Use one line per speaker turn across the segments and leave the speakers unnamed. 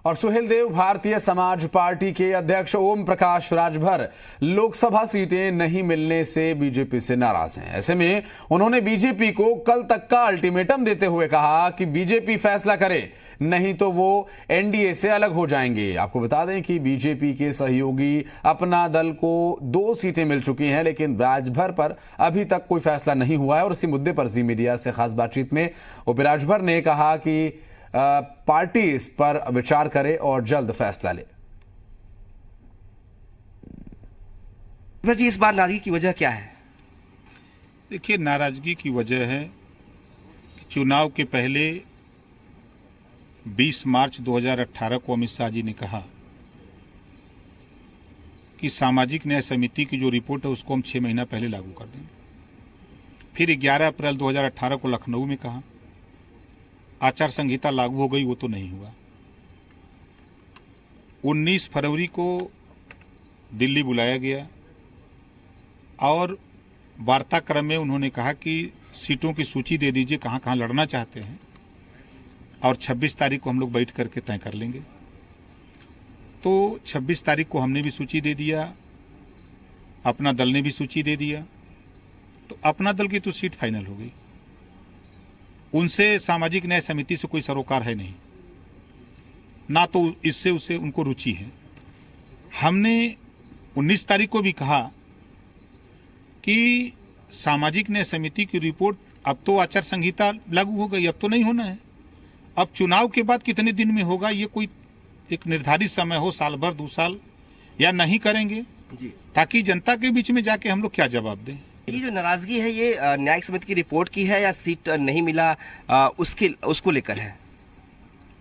और सुहेल देव भारतीय समाज पार्टी के अध्यक्ष ओम प्रकाश राजभर लोकसभा सीटें नहीं मिलने से बीजेपी से नाराज हैं। ऐसे में उन्होंने बीजेपी को कल तक का अल्टीमेटम देते हुए कहा कि बीजेपी फैसला करे, नहीं तो वो एनडीए से अलग हो जाएंगे। आपको बता दें कि बीजेपी के सहयोगी अपना दल को 2 सीटें मिल चुकी हैं, लेकिन राजभर पर अभी तक कोई फैसला नहीं हुआ है। और इसी मुद्दे पर जी मीडिया से खास बातचीत में ओम राजभर ने कहा कि पार्टी इस पर विचार करे और जल्द फैसला ले।
जी, इस बार नाराजगी की वजह क्या है?
देखिए, नाराजगी की वजह है कि चुनाव के पहले 20 मार्च 2018 को अमित शाह जी ने कहा कि सामाजिक न्याय समिति की जो रिपोर्ट है उसको हम 6 महीना पहले लागू कर देंगे। फिर 11 अप्रैल 2018 को लखनऊ में कहा, आचार संहिता लागू हो गई, वो तो नहीं हुआ। 19 फरवरी को दिल्ली बुलाया गया और वार्ताक्रम में उन्होंने कहा कि सीटों की सूची दे दीजिए, कहाँ कहाँ लड़ना चाहते हैं, और 26 तारीख को हम लोग बैठ करके तय कर लेंगे। तो 26 तारीख को हमने भी सूची दे दिया, अपना दल ने भी सूची दे दिया। तो अपना दल की तो सीट फाइनल हो गई। उनसे सामाजिक न्याय समिति से कोई सरोकार है नहीं, ना तो इससे उसे उनको रुचि है। हमने 19 तारीख को भी कहा कि सामाजिक न्याय समिति की रिपोर्ट, अब तो आचार संहिता लागू हो गई, अब तो नहीं होना है। अब चुनाव के बाद कितने दिन में होगा, ये कोई एक निर्धारित समय हो, साल भर 2 साल, या नहीं करेंगे जी, ताकि जनता के बीच में जाके हम लोग क्या जवाब दें।
ये जो नाराजगी है, ये न्यायिक समिति की रिपोर्ट की है या सीट नहीं मिला उसको लेकर है?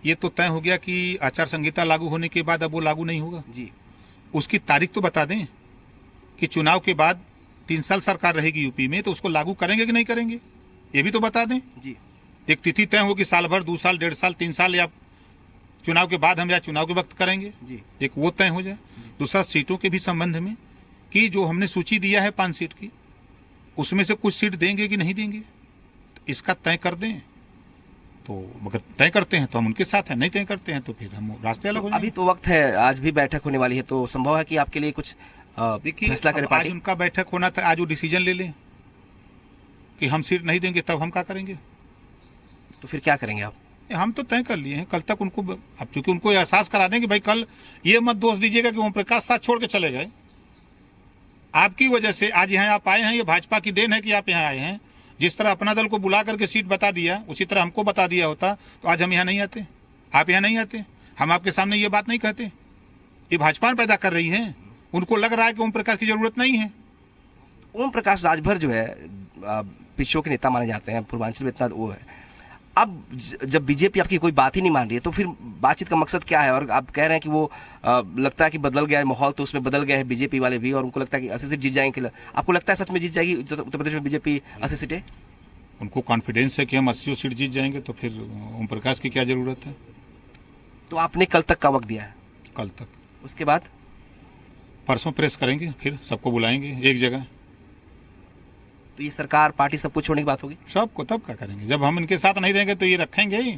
ये तो तय हो गया कि आचार संहिता लागू होने के बाद अब वो लागू नहीं होगा
जी।
उसकी तारीख तो बता दें कि चुनाव के बाद 3 साल सरकार रहेगी यूपी में, तो उसको लागू करेंगे कि नहीं करेंगे, ये भी तो बता दें
जी।
एक तिथि तय हो कि साल भर, 2 साल, 1.5 साल, 3 साल, या चुनाव के बाद हम या चुनाव के वक्त करेंगे
जी।
एक वो तय हो जाए। दूसरा, सीटों के भी संबंध में कि जो हमने सूची दिया है 5 सीट की, उसमें से कुछ सीट देंगे कि नहीं देंगे, तो इसका तय कर दें। तो अगर तय करते हैं तो हम उनके साथ हैं, नहीं तय करते हैं तो फिर हम रास्ते अलग हो जाएंगे।
अभी तो वक्त है, आज भी बैठक होने वाली है, तो संभव है कि आपके लिए कुछ फैसला करे पार्टी?
आज उनका बैठक होना था, आज वो डिसीजन ले लें कि हम सीट नहीं देंगे, तब हम क्या करेंगे।
तो फिर क्या करेंगे आप?
हम तो तय कर लिए हैं, कल तक उनको, अब चूंकि उनको एहसास करा दें कि भाई कल ये मत दोष दीजिएगा कि ओम प्रकाश साथ छोड़ के चले गए, आपकी वजह से आज यहाँ आप आए हैं, ये भाजपा की देन है कि आप यहाँ आए हैं। जिस तरह अपना दल को बुला करके सीट बता दिया, उसी तरह हमको बता दिया होता तो आज हम यहाँ नहीं आते, आप यहाँ नहीं आते, हम आपके सामने ये बात नहीं कहते। ये भाजपा पैदा कर रही है, उनको लग रहा है कि ओम प्रकाश की जरूरत नहीं है।
ओम प्रकाश राजभर जो है पिछड़ों के नेता माने जाते हैं, पूर्वांचल में इतना वो है। अब जब बीजेपी आपकी कोई बात ही नहीं मान रही है, तो फिर बातचीत का मकसद क्या है? और आप कह रहे हैं कि वो लगता है कि बदल गया है माहौल, तो उसमें बदल गए हैं बीजेपी वाले भी, और उनको लगता है कि 80 सीट जीत जाएंगे। आपको लगता है सच में जीत जाएगी उत्तर प्रदेश में बीजेपी 80 सीटें?
उनको कॉन्फिडेंस है कि हम 80 सीट जीत जाएंगे, तो फिर ओम प्रकाश की क्या जरूरत है।
तो आपने कल तक का वक्त दिया है?
कल तक,
उसके बाद
परसों प्रेस करेंगे, फिर सबको बुलाएंगे एक जगह।
तो ये सरकार पार्टी सब कुछ छोड़ने की बात होगी
सबको, तब क्या करेंगे। जब हम इनके साथ नहीं रहेंगे तो ये रखेंगे ही,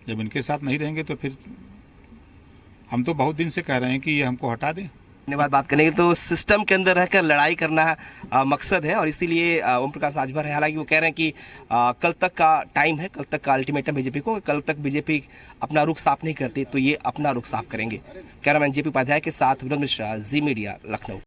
जब इनके साथ नहीं रहेंगे तो फिर हम तो बहुत दिन से कह रहे हैं कि ये हमको हटा दें।
धन्यवाद बात करने के। तो सिस्टम के अंदर रहकर लड़ाई करना मकसद है, और इसीलिए ओम प्रकाश राजभर है। हालांकि वो कह रहे हैं कि कल तक का टाइम है, कल तक का अल्टीमेटम बीजेपी को, कल तक बीजेपी अपना रुख साफ नहीं करती तो ये अपना रुख साफ करेंगे। कैमरामैन जेपी उपाध्याय के साथ विनोद मिश्रा, जी मीडिया, लखनऊ।